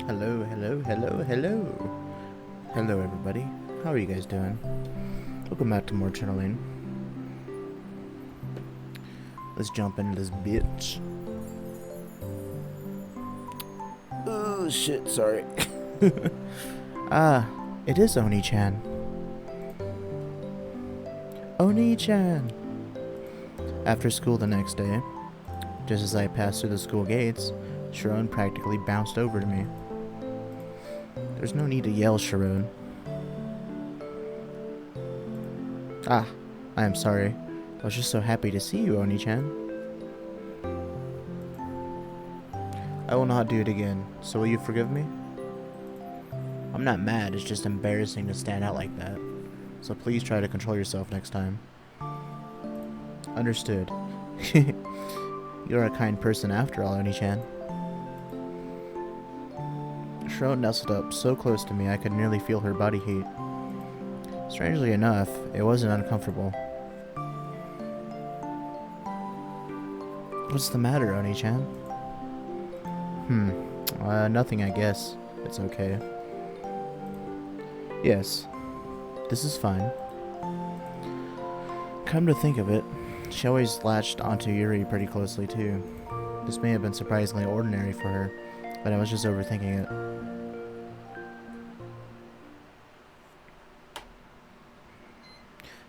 Hello, hello, hello, hello. Hello, everybody. How are you guys doing? Welcome back to more Trinoline. Let's jump into this bitch. Oh, shit, sorry. It is Oni-chan. Oni-chan! After school the next day, just as I passed through the school gates, Sharon practically bounced over to me. There's no need to yell, Sharon. I am sorry. I was just so happy to see you, Oni-chan. I will not do it again, so will you forgive me? I'm not mad, it's just embarrassing to stand out like that. So please try to control yourself next time. Understood. You're a kind person after all, Oni-chan. Sharon nestled up so close to me I could nearly feel her body heat. Strangely enough, it wasn't uncomfortable. What's the matter, Oni-chan? Nothing, I guess. It's okay. Yes, this is fine. Come to think of it, she always latched onto Yuri pretty closely too. This may have been surprisingly ordinary for her, but I was just overthinking it.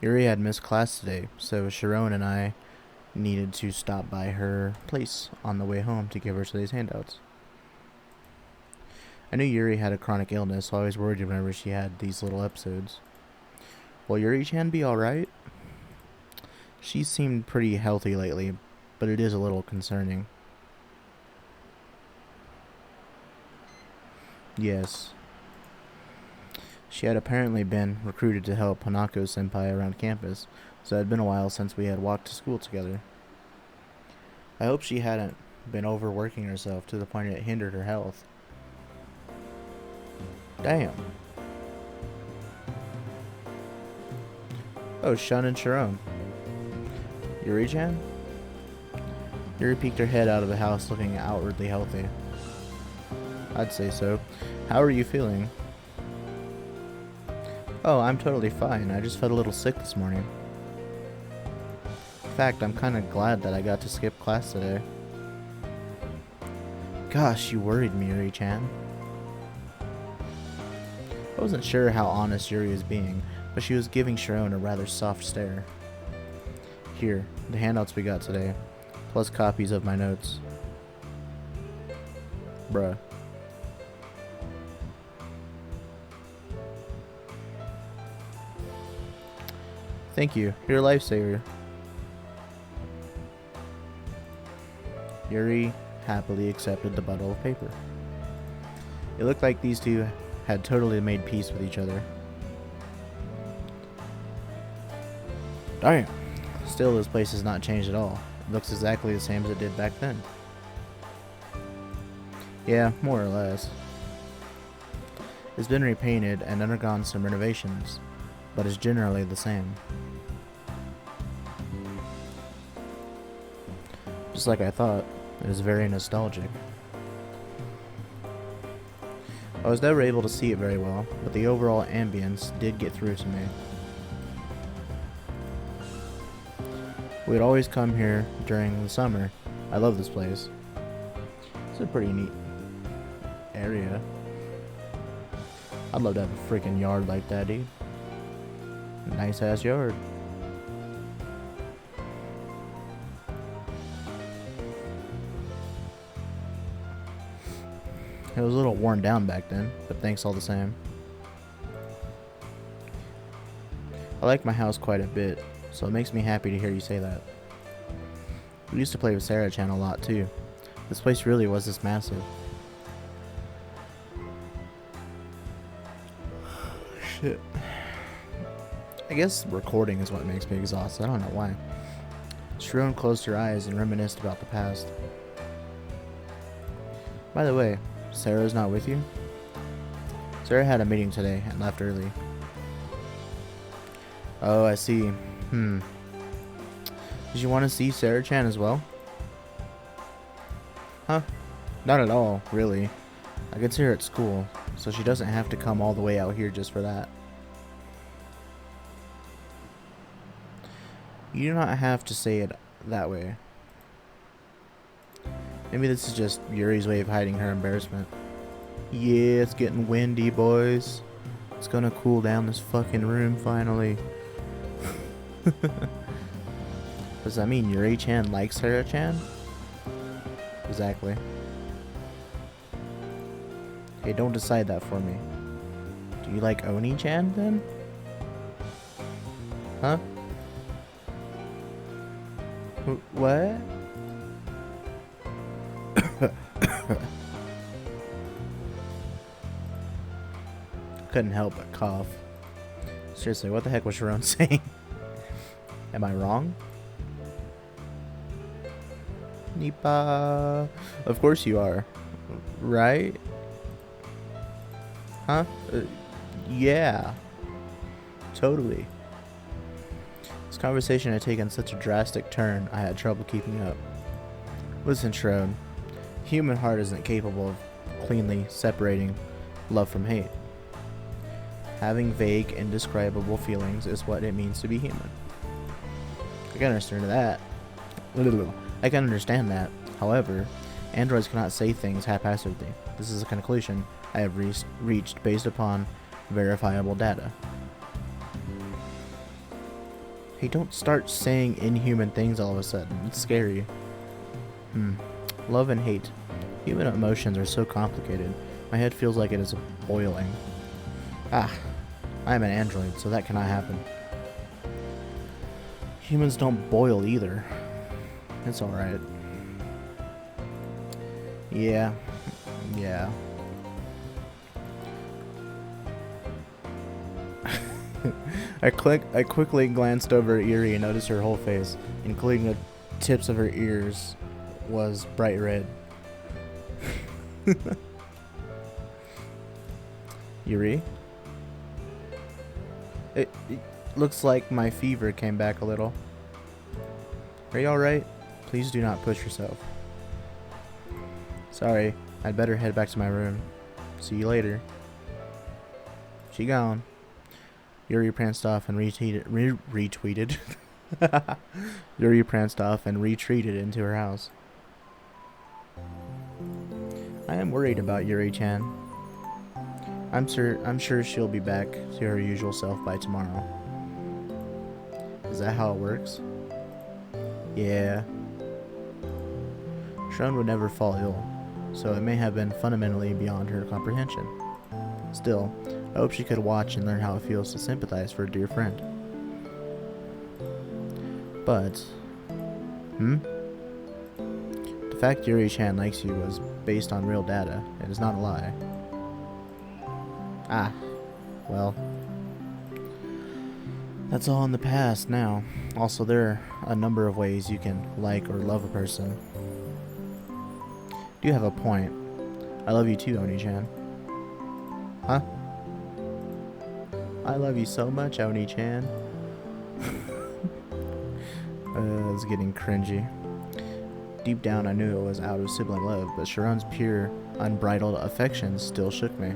Yuri had missed class today, so Sharon and I needed to stop by her place on the way home to give her today's handouts. I knew Yuri had a chronic illness, so I was worried whenever she had these little episodes. Will Yuri-chan be alright? She seemed pretty healthy lately, but it is a little concerning. Yes. She had apparently been recruited to help Hanako-senpai around campus, so it had been a while since we had walked to school together. I hope she hadn't been overworking herself to the point it hindered her health. Damn. Oh, Shun and Sharon. Yuri-chan? Yuri peeked her head out of the house looking outwardly healthy. I'd say so. How are you feeling? Oh, I'm totally fine. I just felt a little sick this morning. In fact, I'm kinda glad that I got to skip class today. Gosh, you worried me, Yuri-chan. I wasn't sure how honest Yuri was being, but she was giving Sharon a rather soft stare. Here, the handouts we got today, plus copies of my notes. Bruh. Thank you, you're a lifesaver. Yuri happily accepted the bundle of paper. It looked like these two had totally made peace with each other. Damn. Still, this place has not changed at all. It looks exactly the same as it did back then. Yeah, more or less. It's been repainted and undergone some renovations, but is generally the same. Just like I thought, it is very nostalgic. I was never able to see it very well, but the overall ambience did get through to me. We'd always come here during the summer. I love this place. It's a pretty neat area. I'd love to have a freaking yard like that, dude. Nice ass yard. It was a little worn down back then, but thanks all the same. I like my house quite a bit, so it makes me happy to hear you say that. We used to play with Sarah-chan a lot too. This place really was this massive. Shit. I guess recording is what makes me exhausted. I don't know why. Sharon closed her eyes and reminisced about the past. By the way, Sarah's not with you? Sarah had a meeting today and left early. Oh, I see. Did you want to see Sarah-chan as well? Huh? Not at all, really. I could see her at school, so she doesn't have to come all the way out here just for that. You do not have to say it that way. Maybe this is just Yuri's way of hiding her embarrassment. Yeah, it's getting windy, boys. It's gonna cool down this fucking room finally. Does that mean Yuri-chan likes Sarah-chan? Exactly. Hey, don't decide that for me. Do you like Oni-chan then? Huh? What? Couldn't help but cough. Seriously, what the heck was Sharon saying? Am I wrong? Nipa. Of course you are. Right? Huh? Yeah. Totally. This conversation had taken such a drastic turn, I had trouble keeping up. Listen, Sharon. Human heart isn't capable of cleanly separating love from hate. Having vague, indescribable feelings is what it means to be human. I can understand that. I can understand that. However, androids cannot say things haphazardly. This is a conclusion I have reached based upon verifiable data. Hey, don't start saying inhuman things all of a sudden. It's scary. Love and hate. Human emotions are so complicated. My head feels like it is boiling. I am an android, so that cannot happen. Humans don't boil either. It's alright. Yeah. I quickly glanced over at Yuri and noticed her whole face, including the tips of her ears, was bright red. Yuri? It looks like my fever came back a little. Are you alright? Please do not push yourself. Sorry, I'd better head back to my room. See you later. She gone. Yuri pranced off and retweeted. Yuri pranced off and retreated into her house. I am worried about Yuri-chan. I'm sure she'll be back to her usual self by tomorrow. Is that how it works? Yeah. Sharon would never fall ill, so it may have been fundamentally beyond her comprehension. Still, I hope she could watch and learn how it feels to sympathize for a dear friend. But, the fact Yuri-chan likes you was based on real data. It is not a lie. Well, that's all in the past now. Also, there are a number of ways you can like or love a person. Do you have a point? I love you too, Oni-chan. Huh? I love you so much, Oni-chan. It's getting cringy. Deep down, I knew it was out of sibling love, but Sharon's pure, unbridled affection still shook me.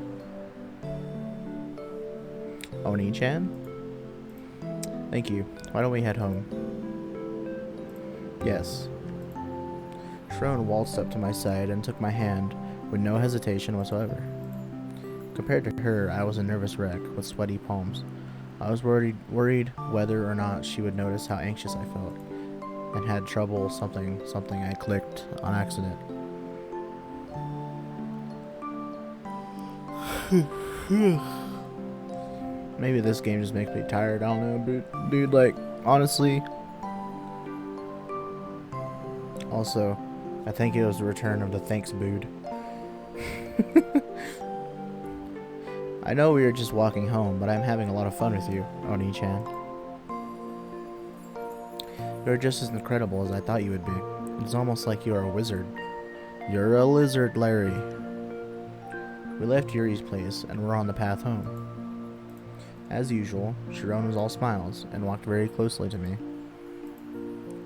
Oni-chan? Thank you. Why don't we head home? Yes. Sharon waltzed up to my side and took my hand with no hesitation whatsoever. Compared to her, I was a nervous wreck with sweaty palms. I was worried whether or not she would notice how anxious I felt, and had trouble something I clicked on accident. Maybe this game just makes me tired, I don't know, dude, like, honestly. Also, I think it was the return of the thanks bood. I know we were just walking home, but I'm having a lot of fun with you, Oni-chan. You're just as incredible as I thought you would be. It's almost like you are a wizard. You're a lizard, Larry. We left Yuri's place and were on the path home. As usual, Sharon was all smiles and walked very closely to me.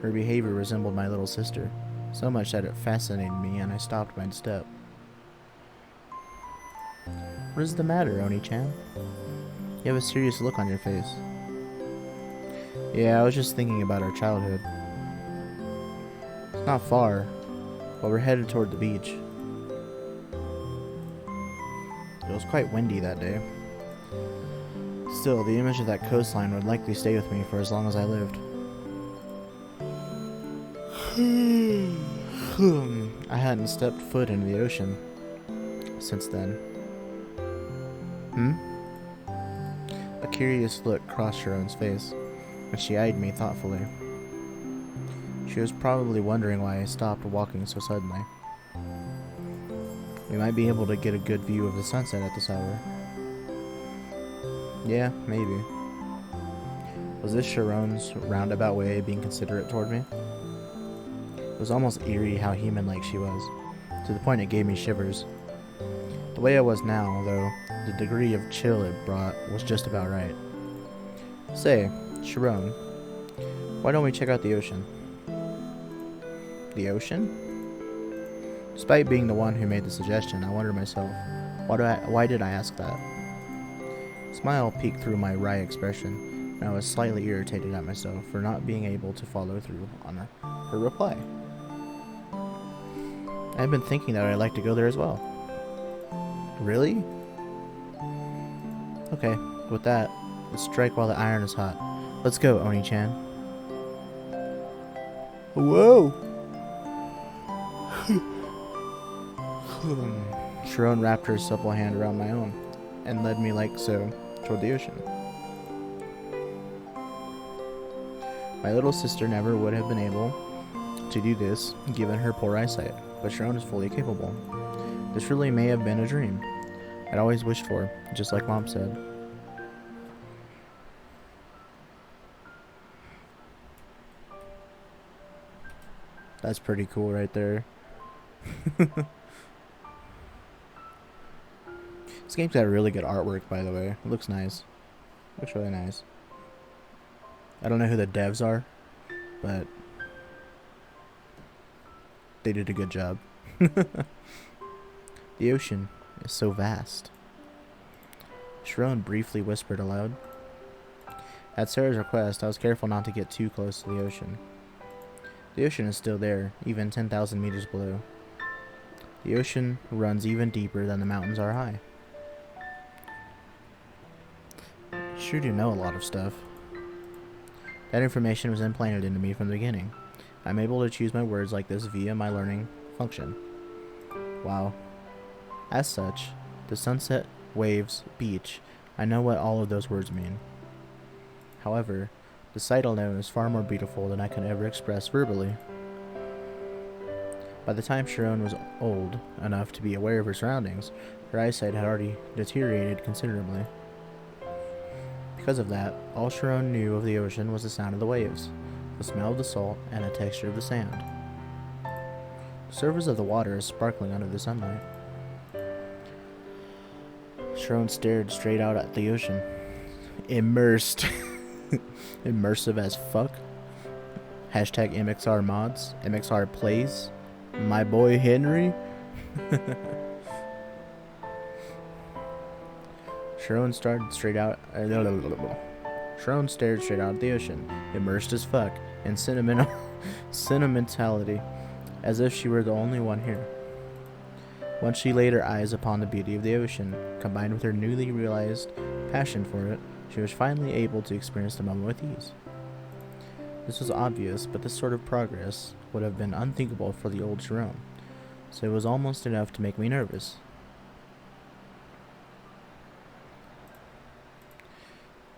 Her behavior resembled my little sister, so much that it fascinated me and I stopped my step. What is the matter, Oni-chan? You have a serious look on your face. Yeah, I was just thinking about our childhood. It's not far, but we're headed toward the beach. It was quite windy that day. Still, the image of that coastline would likely stay with me for as long as I lived. I hadn't stepped foot into the ocean since then. A curious look crossed Sharon's face, and she eyed me thoughtfully. She was probably wondering why I stopped walking so suddenly. We might be able to get a good view of the sunset at this hour. Yeah, maybe. Was this Sharon's roundabout way of being considerate toward me? It was almost eerie how human-like she was, to the point it gave me shivers. The way I was now, though, the degree of chill it brought was just about right. Say, Sharon, why don't we check out the ocean? The ocean? Despite being the one who made the suggestion, I wondered myself, why did I ask that? A smile peeked through my wry expression, and I was slightly irritated at myself for not being able to follow through on her reply. I had been thinking that I'd like to go there as well. Really? Okay, with that, let's strike while the iron is hot. Let's go, Oni-chan. Whoa! Sharon wrapped her supple hand around my own, and led me like so toward the ocean. My little sister never would have been able to do this, given her poor eyesight, but Sharon is fully capable. This really may have been a dream I'd always wished for, just like Mom said. That's pretty cool right there. This game's got really good artwork, by the way. It looks nice. It looks really nice. I don't know who the devs are, but they did a good job. The ocean is so vast. Sharon briefly whispered aloud. At Sarah's request, I was careful not to get too close to the ocean. The ocean is still there, even 10,000 meters below. The ocean runs even deeper than the mountains are high. You sure do know a lot of stuff. That information was implanted into me from the beginning. I'm able to choose my words like this via my learning function. Wow. As such, the sunset, waves, beach, I know what all of those words mean. However, the sight alone is far more beautiful than I can ever express verbally. By the time Sharon was old enough to be aware of her surroundings, her eyesight had already deteriorated considerably. Because of that, all Sharon knew of the ocean was the sound of the waves, the smell of the salt, and the texture of the sand. The surface of the water is sparkling under the sunlight. Sharon stared straight out at the ocean. Immersed. Immersive as fuck. Hashtag MXR mods. MXR plays. My boy Henry. Sharon stared straight out at the ocean, immersed as fuck in sentimentality, as if she were the only one here. Once she laid her eyes upon the beauty of the ocean, combined with her newly realized passion for it, she was finally able to experience the moment with ease. This was obvious, but this sort of progress would have been unthinkable for the old Sharon, so it was almost enough to make me nervous.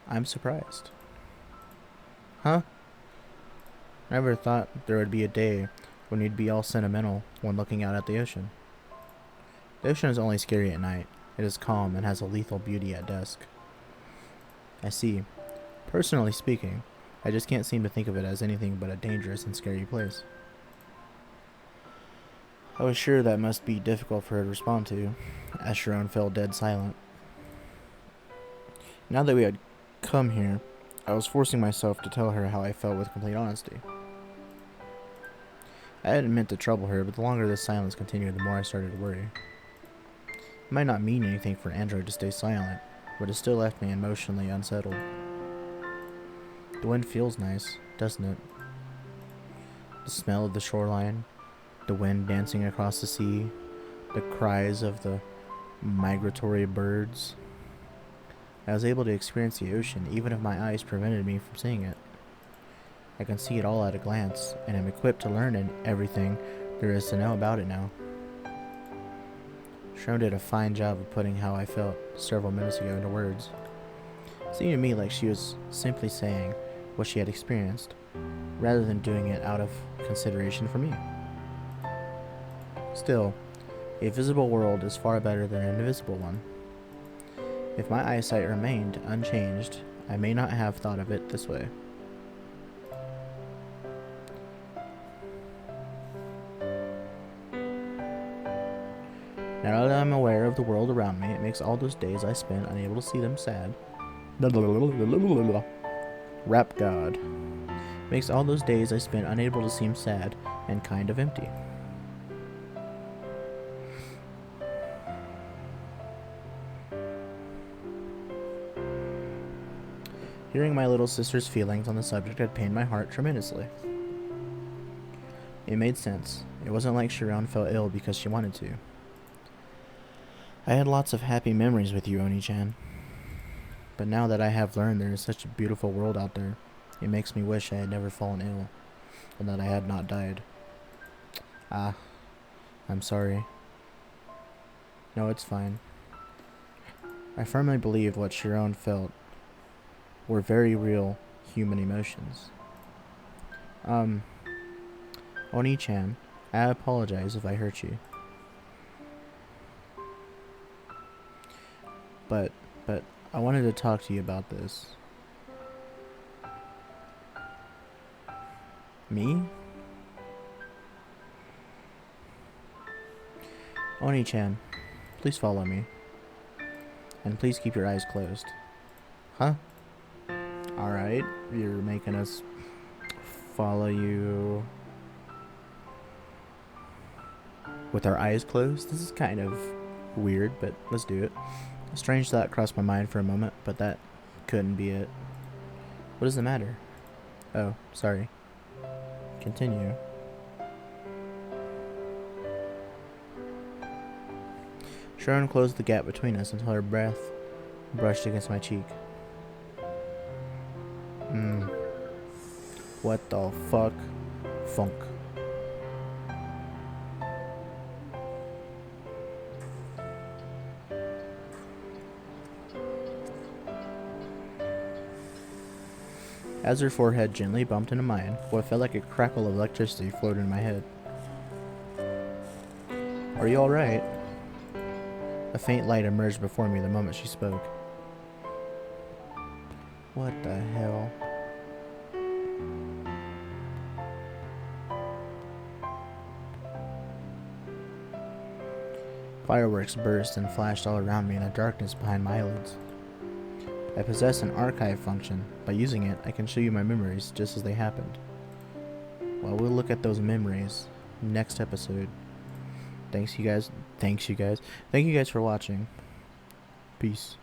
I'm surprised. Huh? I never thought there would be a day when you'd be all sentimental when looking out at the ocean. The ocean is only scary at night. It is calm and has a lethal beauty at dusk. I see. Personally speaking, I just can't seem to think of it as anything but a dangerous and scary place. I was sure that must be difficult for her to respond to, as Sharon fell dead silent. Now that we had come here, I was forcing myself to tell her how I felt with complete honesty. I hadn't meant to trouble her, but the longer this silence continued, the more I started to worry. It might not mean anything for Android to stay silent, but it still left me emotionally unsettled. The wind feels nice, doesn't it? The smell of the shoreline, the wind dancing across the sea, the cries of the migratory birds. I was able to experience the ocean even if my eyes prevented me from seeing it. I can see it all at a glance, and am equipped to learn everything there is to know about it now. Sharon did a fine job of putting how I felt several minutes ago into words. It seemed to me like she was simply saying what she had experienced, rather than doing it out of consideration for me. Still, a visible world is far better than an invisible one. If my eyesight remained unchanged, I may not have thought of it this way. Now that I'm aware of the world around me, it makes all those days I spent unable to see them sad. Rap God. Makes all those days I spent unable to seem sad and kind of empty. Hearing my little sister's feelings on the subject had pained my heart tremendously. It made sense. It wasn't like Sharon felt ill because she wanted to. I had lots of happy memories with you, Oni-chan. But now that I have learned there is such a beautiful world out there, it makes me wish I had never fallen ill, and that I had not died. I'm sorry. No, it's fine. I firmly believed what Sharon felt were very real human emotions. Oni-chan, I apologize if I hurt you. But I wanted to talk to you about this. Me? Oni-chan, please follow me. And please keep your eyes closed. Huh? Alright, you're making us follow you with our eyes closed? This is kind of weird, but let's do it. A strange thought crossed my mind for a moment, but that couldn't be it. What is the matter? Oh, sorry. Continue. Sharon closed the gap between us until her breath brushed against my cheek. What the fuck? Funk. As her forehead gently bumped into mine, what felt like a crackle of electricity floated in my head. Are you alright? A faint light emerged before me the moment she spoke. What the hell? Fireworks burst and flashed all around me in the darkness behind my eyelids. I possess an archive function. By using it, I can show you my memories just as they happened. Well, we'll look at those memories next episode. Thank you guys for watching. Peace.